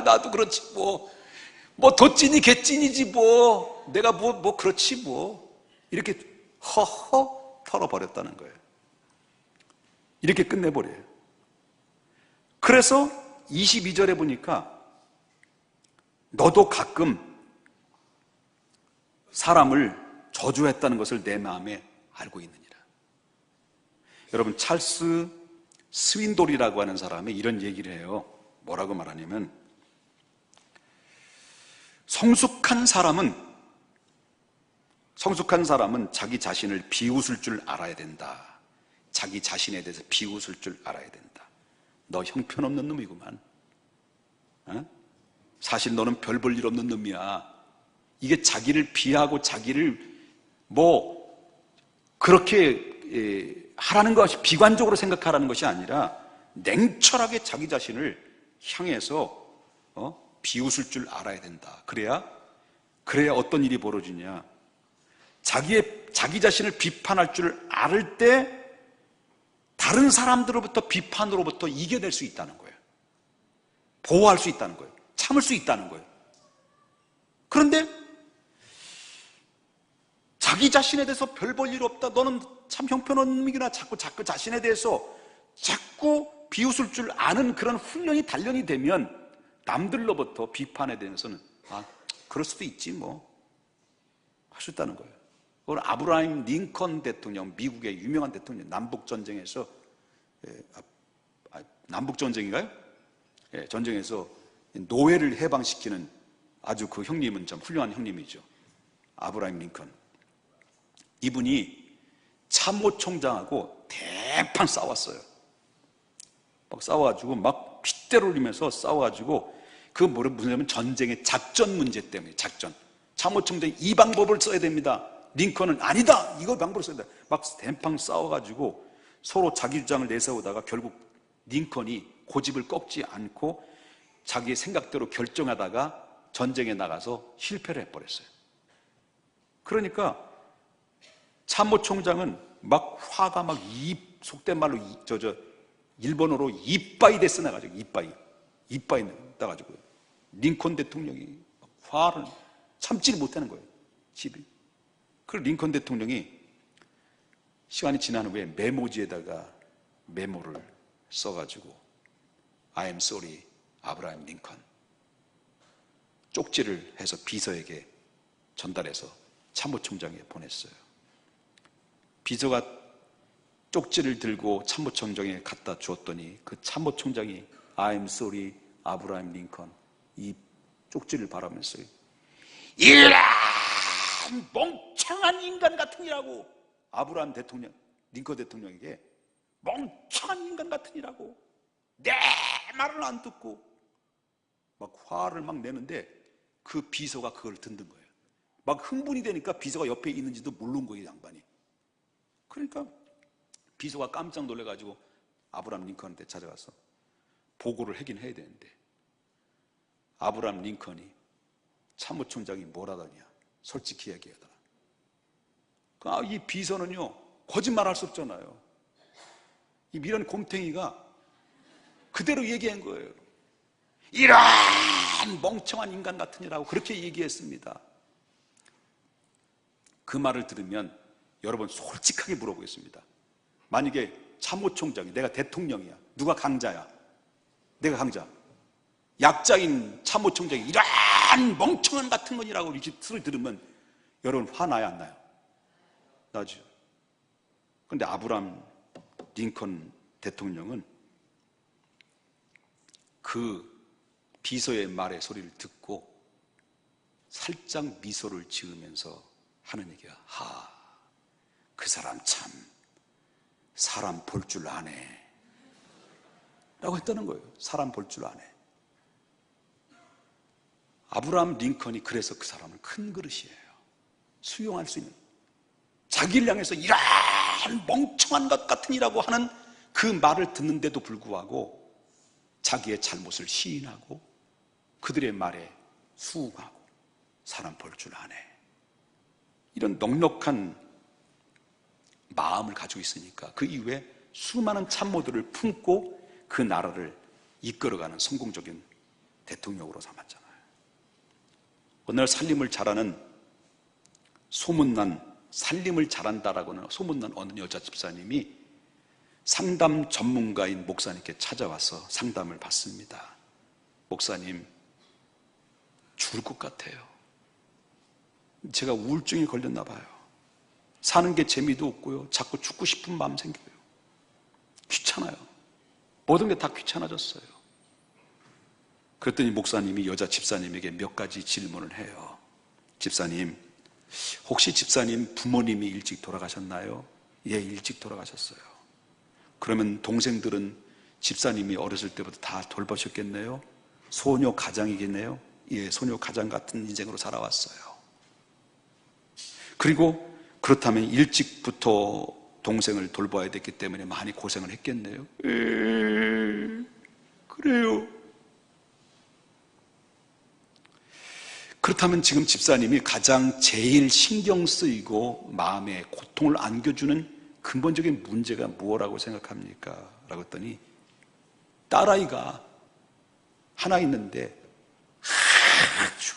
나도 그렇지 뭐 덧찐이 개찐이지 뭐. 내가 뭐 그렇지 뭐. 이렇게 허허 털어버렸다는 거예요. 이렇게 끝내버려요. 그래서 22절에 보니까 너도 가끔 사람을 저주했다는 것을 내 마음에 알고 있느니라. 여러분, 찰스 스윈돌이라고 하는 사람이 이런 얘기를 해요. 뭐라고 말하냐면, 성숙한 사람은 자기 자신을 비웃을 줄 알아야 된다. 자기 자신에 대해서 비웃을 줄 알아야 된다. 너 형편없는 놈이구만. 사실 너는 별 볼 일 없는 놈이야. 이게 자기를 비하고 자기를 뭐 그렇게 하라는 것이, 비관적으로 생각하라는 것이 아니라 냉철하게 자기 자신을 향해서 비웃을 줄 알아야 된다. 그래야 어떤 일이 벌어지냐. 자기 자신을 비판할 줄 알을 때 다른 사람들로부터 비판으로부터 이겨낼 수 있다는 거예요. 보호할 수 있다는 거예요. 참을 수 있다는 거예요. 그런데 자기 자신에 대해서 별 볼 일 없다, 너는 참 형편없는 놈이구나, 자꾸 자신에 대해서 자꾸 비웃을 줄 아는 그런 훈련이 단련이 되면 남들로부터 비판에 대해서는 그럴 수도 있지 뭐 할 수 있다는 거예요. 오늘 아브라함 링컨 대통령, 미국의 유명한 대통령, 남북전쟁에서 남북전쟁인가요? 전쟁에서 노예를 해방시키는 아주 그 형님은 참 훌륭한 형님이죠. 아브라함 링컨. 이분이 참모총장하고 대판 싸웠어요. 막 싸워가지고 막 핏대를 흘리면서 싸워가지고, 그 무슨 전쟁의 작전 문제 때문에. 참모총장이 이 방법을 써야 됩니다. 링컨은 아니다, 이거 방법을 써야 된다. 막 대판 싸워가지고 서로 자기 주장을 내세우다가 결국 링컨이 고집을 꺾지 않고 자기의 생각대로 결정하다가 전쟁에 나가서 실패를 해버렸어요. 그러니까 참모총장은 막 화가 막 속된 말로 일본어로 이빠이 데스 나가지고, 이빠이 나가지고 링컨 대통령이 화를 참지를 못하는 거예요. 집이. 그 링컨 대통령이 시간이 지난 후에 메모지에다가 메모를 써가지고 I am sorry, 아브라함 링컨, 쪽지를 해서 비서에게 전달해서 참모총장에 보냈어요. 비서가 쪽지를 들고 참모총장에 갖다 주었더니 그 참모총장이 I am sorry, 아브라함 링컨, 이 쪽지를 바라면서 이런 멍청한 인간 같으니라고, 아브라함 대통령, 링컨 대통령에게 멍청한 인간 같으니라고, 내 말을 안 듣고 막 화를 막 내는데 그 비서가 그걸 듣는 거예요. 막 흥분이 되니까 비서가 옆에 있는지도 모르는 거예요, 양반이. 그러니까 비서가 깜짝 놀래가지고 아브라함 링컨한테 찾아가서 보고를 하긴 해야 되는데, 아브라함 링컨이 참모총장이 뭐라더냐, 솔직히 얘기하더라. 이 비서는요, 거짓말 할 수 없잖아요. 이 미련 곰탱이가 그대로 얘기한 거예요. 이런 멍청한 인간 같으니라고 그렇게 얘기했습니다. 그 말을 들으면 여러분 솔직하게 물어보겠습니다. 만약에 참모총장이, 내가 대통령이야, 누가 강자야? 내가 강자, 약자인 참모총장이 이런 멍청한 같은 건이라고 이렇게 소리 들으면 여러분 화나요, 안 나요? 나죠. 그런데 아브라함 링컨 대통령은 그 비서의 말의 소리를 듣고 살짝 미소를 지으면서 하는 얘기야. 그 사람 참 사람 볼 줄 아네 라고 했다는 거예요. 사람 볼 줄 아네. 아브라함 링컨이 그래서 그 사람은 큰 그릇이에요. 수용할 수 있는, 자기를 향해서 이런 멍청한 것 같으니라고 하는 그 말을 듣는데도 불구하고 자기의 잘못을 시인하고 그들의 말에 수긍하고 사람 볼 줄 아네, 이런 넉넉한 마음을 가지고 있으니까 그 이후에 수많은 참모들을 품고 그 나라를 이끌어가는 성공적인 대통령으로 삼았잖아요. 오늘 살림을 잘하는 소문난, 살림을 잘한다라고는 소문난 어느 여자 집사님이 상담 전문가인 목사님께 찾아와서 상담을 받습니다. 목사님, 죽을 것 같아요. 제가 우울증이 걸렸나 봐요. 사는 게 재미도 없고요, 자꾸 죽고 싶은 마음 생겨요. 귀찮아요. 모든 게 다 귀찮아졌어요. 그랬더니 목사님이 여자 집사님에게 몇 가지 질문을 해요. 집사님, 혹시 집사님 부모님이 일찍 돌아가셨나요? 예, 일찍 돌아가셨어요. 그러면 동생들은 집사님이 어렸을 때부터 다 돌보셨겠네요? 소녀 가장이겠네요? 예, 소녀 가장 같은 인생으로 살아왔어요. 그리고 그렇다면 일찍부터 동생을 돌봐야 됐기 때문에 많이 고생을 했겠네요? 그래요. 그렇다면 지금 집사님이 가장 제일 신경 쓰이고 마음에 고통을 안겨주는 근본적인 문제가 무엇이라고 생각합니까? 라고 했더니 딸아이가 하나 있는데 아주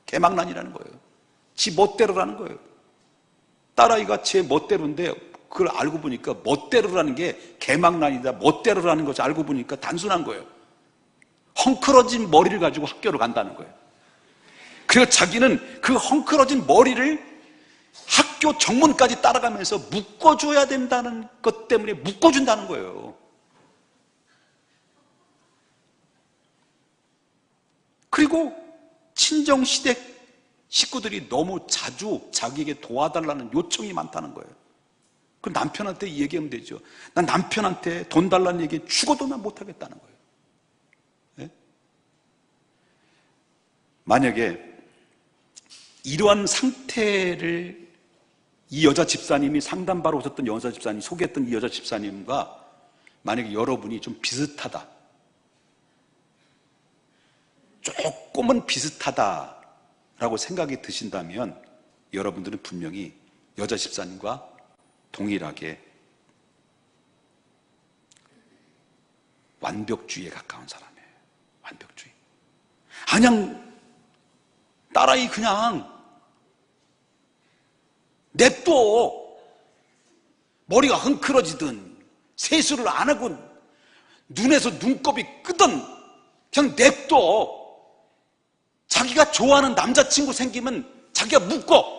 개망난이라는 거예요. 지 멋대로라는 거예요. 딸아이가 제 멋대로인데 그걸 알고 보니까 멋대로라는 게 개망난이다, 멋대로라는 것을 알고 보니까 단순한 거예요. 헝클어진 머리를 가지고 학교를 간다는 거예요. 그래서 자기는 그 헝클어진 머리를 학교 정문까지 따라가면서 묶어줘야 된다는 것 때문에 묶어준다는 거예요. 그리고 친정시댁 식구들이 너무 자주 자기에게 도와달라는 요청이 많다는 거예요. 그 남편한테 얘기하면 되죠. 난 남편한테 돈 달라는 얘기 죽어도 난 못하겠다는 거예요. 네? 만약에 이러한 상태를 이 여자 집사님이 상담받으러 오셨던 여자 집사님, 소개했던 이 여자 집사님과 만약에 여러분이 좀 비슷하다, 조금은 비슷하다라고 생각이 드신다면 여러분들은 분명히 여자 집사님과 동일하게 완벽주의에 가까운 사람이에요. 완벽주의. 그냥 딸아이 그냥 냅둬. 머리가 흥크러지든 세수를 안 하고 눈에서 눈곱이 끄든 그냥 냅둬. 자기가 좋아하는 남자친구 생기면 자기가 묶어.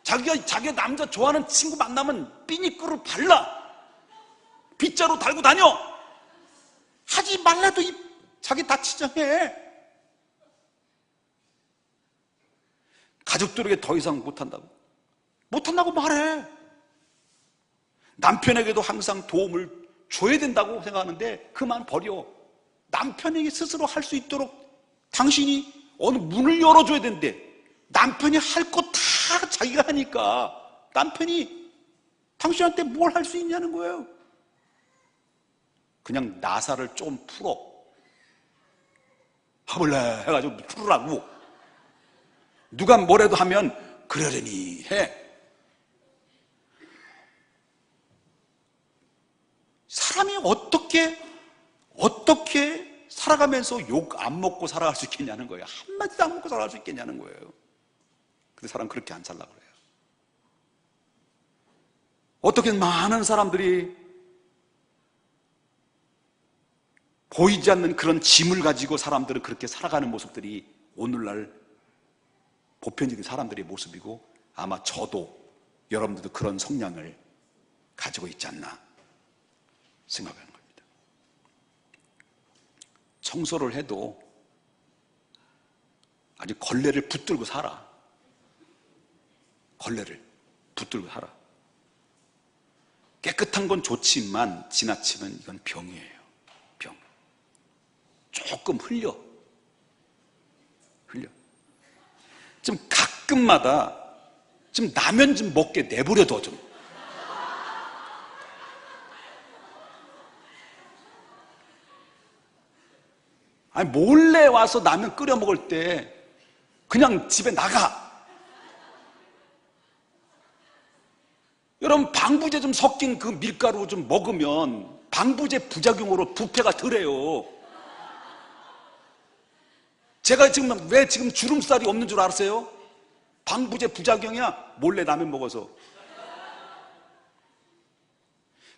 자기가 남자 좋아하는 친구 만나면 삐니꾸를 발라. 빗자루 달고 다녀. 하지 말라도 자기 다 치장해. 가족들에게 더 이상 못한다고 말해. 남편에게도 항상 도움을 줘야 된다고 생각하는데 그만 버려. 남편에게 스스로 할 수 있도록 당신이 어느 문을 열어줘야 된대. 남편이 할 거 다 자기가 하니까 남편이 당신한테 뭘 할 수 있냐는 거예요. 그냥 나사를 좀 풀어. 하블레 해가지고 풀으라고. 누가 뭐래도 하면 그러려니 해. 사람이 어떻게 살아가면서 욕 안 먹고 살아갈 수 있겠냐는 거예요. 한마디도 안 먹고 살아갈 수 있겠냐는 거예요. 근데 사람 그렇게 안 살려고 그래요. 어떻게 많은 사람들이 보이지 않는 그런 짐을 가지고 사람들은 그렇게 살아가는 모습들이 오늘날 보편적인 사람들의 모습이고, 아마 저도 여러분들도 그런 성향을 가지고 있지 않나 생각하는 겁니다. 청소를 해도 아주 걸레를 붙들고 살아. 걸레를 붙들고 살아. 깨끗한 건 좋지만 지나치면 이건 병이에요. 병. 조금 흘려. 좀 가끔마다 좀 라면 좀 먹게 내버려둬 좀. 아니 몰래 와서 라면 끓여 먹을 때 그냥 집에 나가. 여러분 방부제 좀 섞인 그 밀가루 좀 먹으면 방부제 부작용으로 부패가 덜해요. 제가 지금 왜 지금 주름살이 없는 줄 아세요? 방부제 부작용이야. 몰래 라면 먹어서.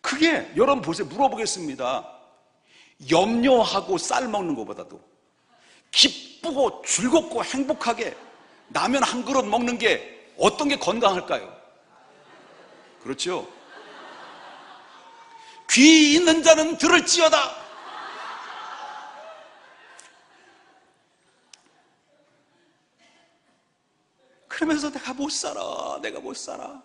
그게 여러분 보세요. 물어보겠습니다. 염려하고 쌀 먹는 것보다도 기쁘고 즐겁고 행복하게 라면 한 그릇 먹는 게 어떤 게 건강할까요? 그렇죠? 귀 있는 자는 들을지어다. 그러면서 내가 못 살아.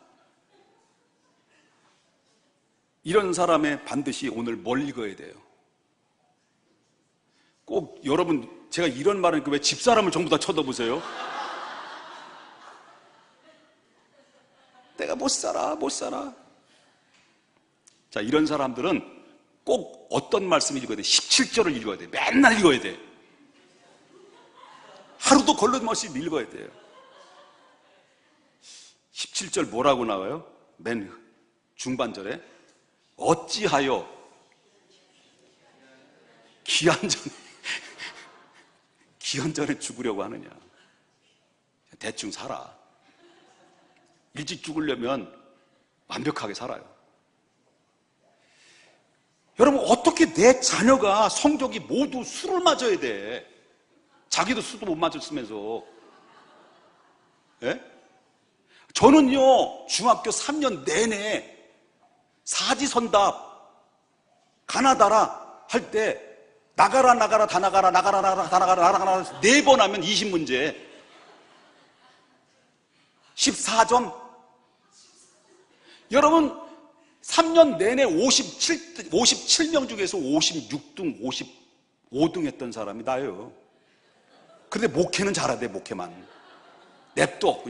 이런 사람의 반드시 오늘 뭘 읽어야 돼요? 꼭 여러분, 제가 이런 말은 왜 집사람을 전부 다 쳐다보세요? 내가 못 살아. 자, 이런 사람들은 꼭 어떤 말씀을 읽어야 돼? 17절을 읽어야 돼. 맨날 읽어야 돼. 하루도 걸러없이 읽어야 돼요. 17절 뭐라고 나와요? 맨 중반절에 어찌하여 기한 전에 죽으려고 하느냐. 대충 살아. 일찍 죽으려면 완벽하게 살아요. 여러분 어떻게 내 자녀가 성적이 모두 술을 맞아야 돼? 자기도 술도 못 맞았으면서. 예? 저는요 중학교 3년 내내 사지선답 가나다라 할 때 나가라 다 나가라 4번 하면 20문제 14점. 여러분 3년 내내 57명 중에서 56등 55등 했던 사람이 나예요. 그런데 목회는 잘하대. 목회만 냅둬.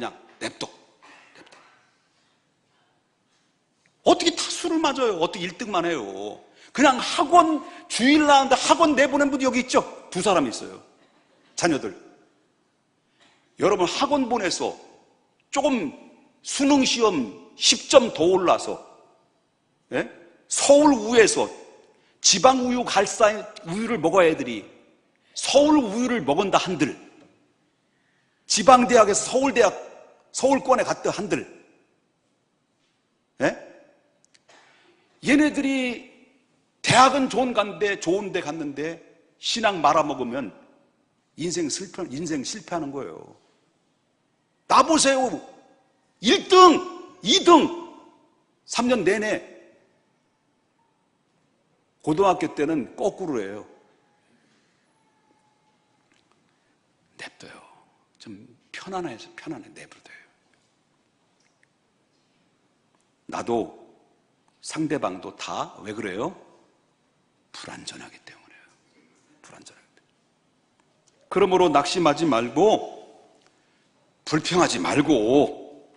어떻게 다 술을 맞아요? 어떻게 1등만 해요? 그냥 학원 주일 나왔는데 학원 내보낸 분이 여기 있죠? 2사람 있어요. 자녀들. 여러분 학원 보내서 조금 수능시험 10점 더 올라서 서울우에서 지방우유 갈사인 우유를 먹어야 애들이 서울우유를 먹은다 한들, 지방대학에서 서울권에 갔다 한들, 얘네들이 대학은 좋은 데 갔는데 신앙 말아먹으면 인생 실패하는 거예요. 나보세요. 1등, 2등 3년 내내. 고등학교 때는 거꾸로예요. 냅둬요. 좀 편안해 내버려둬요. 나도 상대방도 다 왜 그래요? 불완전하기 때문에요. 그러므로 낙심하지 말고 불평하지 말고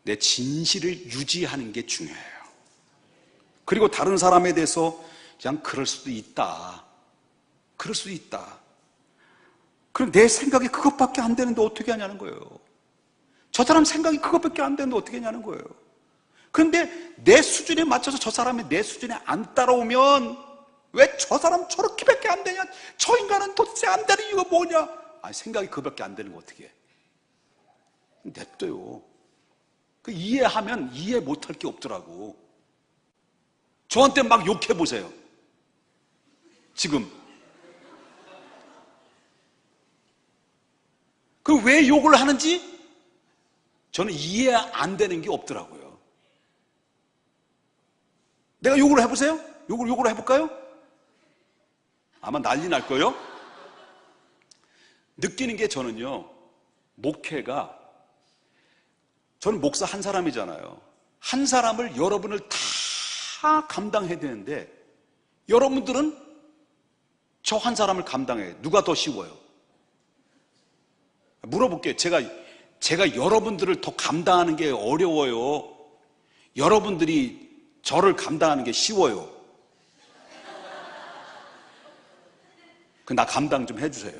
내 진실을 유지하는 게 중요해요. 그리고 다른 사람에 대해서 그냥 그럴 수도 있다. 그럼 내 생각이 그것밖에 안 되는데 어떻게 하냐는 거예요. 저 사람 생각이 그것밖에 안 되는데 어떻게 하냐는 거예요. 그런데 내 수준에 맞춰서 저 사람이 내 수준에 안 따라오면 왜 저 사람 저렇게밖에 안 되냐? 저 인간은 도대체 안 되는 이유가 뭐냐? 생각이 그것밖에 안 되는 거 어떻게 해? 냅둬요. 그 이해하면 이해 못할 게 없더라고. 저한테 막 욕해보세요. 지금. 그 왜 욕을 하는지 저는 이해 안 되는 게 없더라고요. 내가 욕을 해보세요? 욕을 해볼까요? 아마 난리 날 거예요. 느끼는 게 저는요, 목회가, 저는 목사 한 사람이잖아요. 한 사람을 여러분을 다 감당해야 되는데 여러분들은 저 한 사람을 감당해. 누가 더 쉬워요? 물어볼게요. 제가 여러분들을 더 감당하는 게 어려워요? 여러분들이 저를 감당하는 게 쉬워요? 나 감당 좀 해주세요.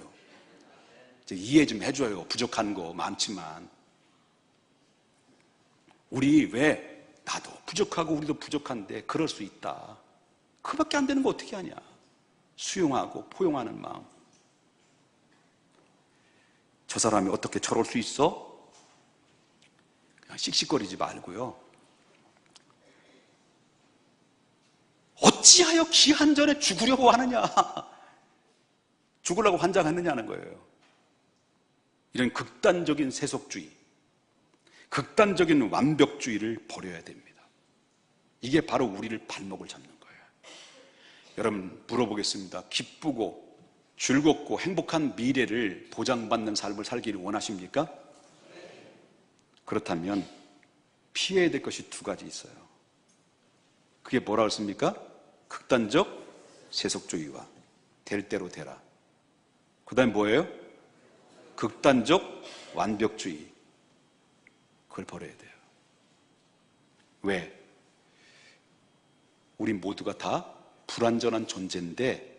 이해 좀 해줘요. 부족한 거 많지만. 우리 왜 나도 부족하고 우리도 부족한데 그럴 수 있다. 그밖에 안 되는 거 어떻게 하냐. 수용하고 포용하는 마음. 저 사람이 어떻게 저럴 수 있어? 그냥 씩씩거리지 말고요. 어찌하여 기한 전에 죽으려고 하느냐. 죽으려고 환장했느냐는 거예요. 이런 극단적인 세속주의, 극단적인 완벽주의를 버려야 됩니다. 이게 바로 우리를 발목을 잡는 거예요. 여러분 물어보겠습니다. 기쁘고 즐겁고 행복한 미래를 보장받는 삶을 살기를 원하십니까? 그렇다면 피해야 될 것이 두 가지 있어요. 그게 뭐라고 했습니까? 극단적 세속주의와 될 대로 되라. 그 다음에 뭐예요? 극단적 완벽주의. 그걸 버려야 돼요. 왜? 우리 모두가 다 불완전한 존재인데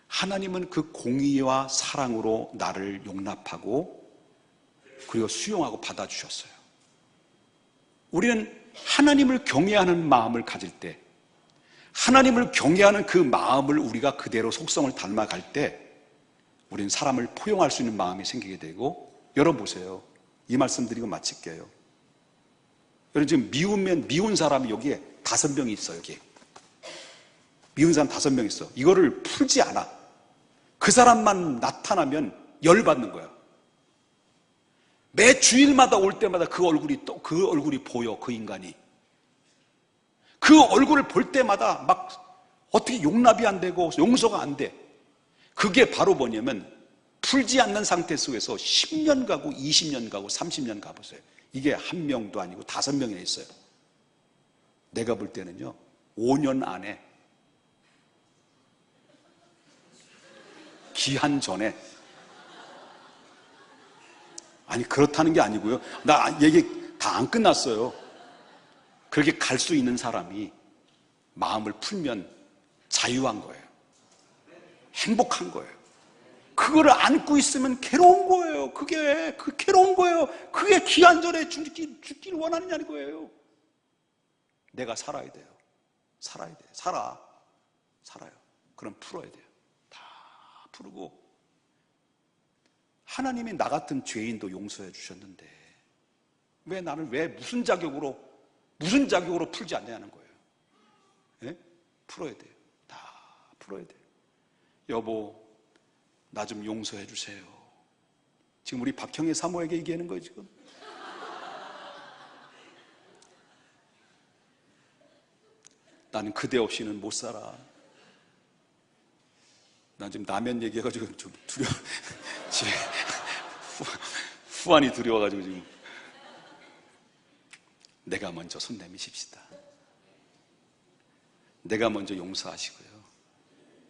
하나님은 그 공의와 사랑으로 나를 용납하고 그리고 수용하고 받아주셨어요. 우리는 하나님을 경외하는 마음을 가질 때, 하나님을 경외하는 그 마음을 우리가 그대로 속성을 닮아갈 때 우리는 사람을 포용할 수 있는 마음이 생기게 되고, 여러분 보세요. 이 말씀 드리고 마칠게요. 여러분 지금 미운 사람이 여기에 5명이 있어요. 여기 미운 사람 5명 있어. 이거를 풀지 않아. 그 사람만 나타나면 열받는 거야. 매 주일마다 올 때마다 그 얼굴이 보여. 그 인간이 그 얼굴을 볼 때마다 막 어떻게 용납이 안 되고 용서가 안 돼. 그게 바로 뭐냐면 풀지 않는 상태 속에서 10년 가고 20년 가고 30년 가보세요. 이게 1명도 아니고 5명이나 있어요. 내가 볼 때는요 5년 안에 기한 전에, 아니 그렇다는 게 아니고요. 나 얘기 다 안 끝났어요. 그렇게 갈 수 있는 사람이 마음을 풀면 자유한 거예요. 행복한 거예요. 그거를 안고 있으면 괴로운 거예요. 그게 괴로운 거예요. 그게 기한 전에 죽기를 원하느냐는 거예요. 내가 살아야 돼요. 살아야 돼요. 살아요. 그럼 풀어야 돼요. 다 풀고 하나님이 나 같은 죄인도 용서해 주셨는데 왜 나를 무슨 자격으로 풀지 않냐는 거예요. 예? 풀어야 돼요. 다 풀어야 돼요. 여보, 나 좀 용서해 주세요. 지금 우리 박형의 사모에게 얘기하는 거예요, 지금. 나는 그대 없이는 못 살아. 난 지금 라면 얘기해가지고 좀 두려워. 후안이 두려워가지고 지금. 내가 먼저 손 내미십시다. 내가 먼저 용서하시고요.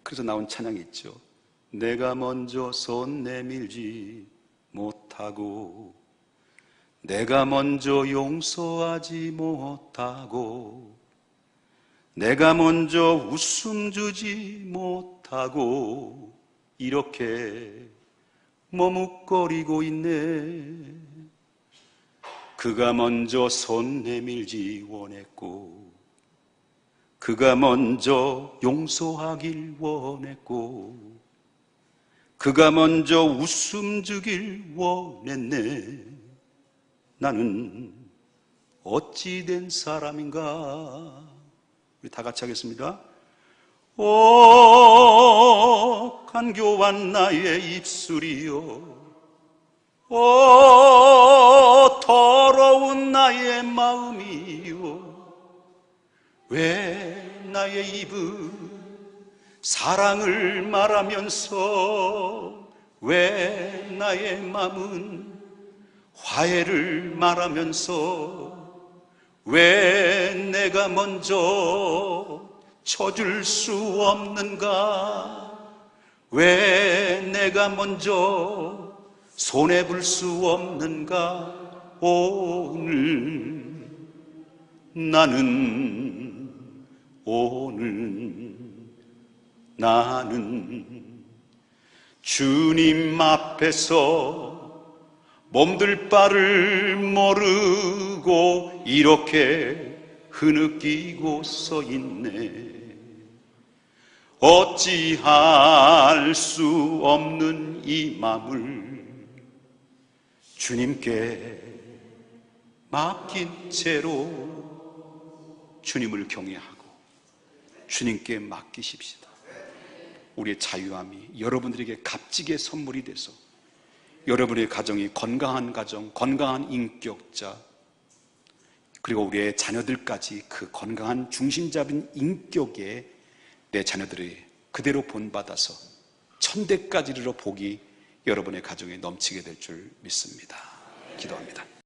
그래서 나온 찬양이 있죠. 내가 먼저 손 내밀지 못하고 내가 먼저 용서하지 못하고 내가 먼저 웃음 주지 못하고 이렇게 머뭇거리고 있네. 그가 먼저 손 내밀지 원했고 그가 먼저 용서하길 원했고 그가 먼저 웃음 주길 원했네. 나는 어찌 된 사람인가. 우리 다 같이 하겠습니다. 오 간교한 나의 입술이요, 오 더러운 나의 마음이요, 왜 나의 입은 사랑을 말하면서 왜 나의 마음은 화해를 말하면서 왜 내가 먼저 쳐줄 수 없는가, 왜 내가 먼저 손해볼 수 없는가. 오늘 나는 주님 앞에서 몸둘 바를 모르고 이렇게 흐느끼고 서 있네. 어찌할 수 없는 이 맘을 주님께 맡긴 채로 주님을 경외하고 주님께 맡기십시다. 우리의 자유함이 여러분들에게 값지게 선물이 돼서 여러분의 가정이 건강한 가정, 건강한 인격자, 그리고 우리의 자녀들까지 그 건강한 중심잡은 인격에 내 자녀들이 그대로 본받아서 천대까지 이르러 복이 여러분의 가정에 넘치게 될 줄 믿습니다. 기도합니다.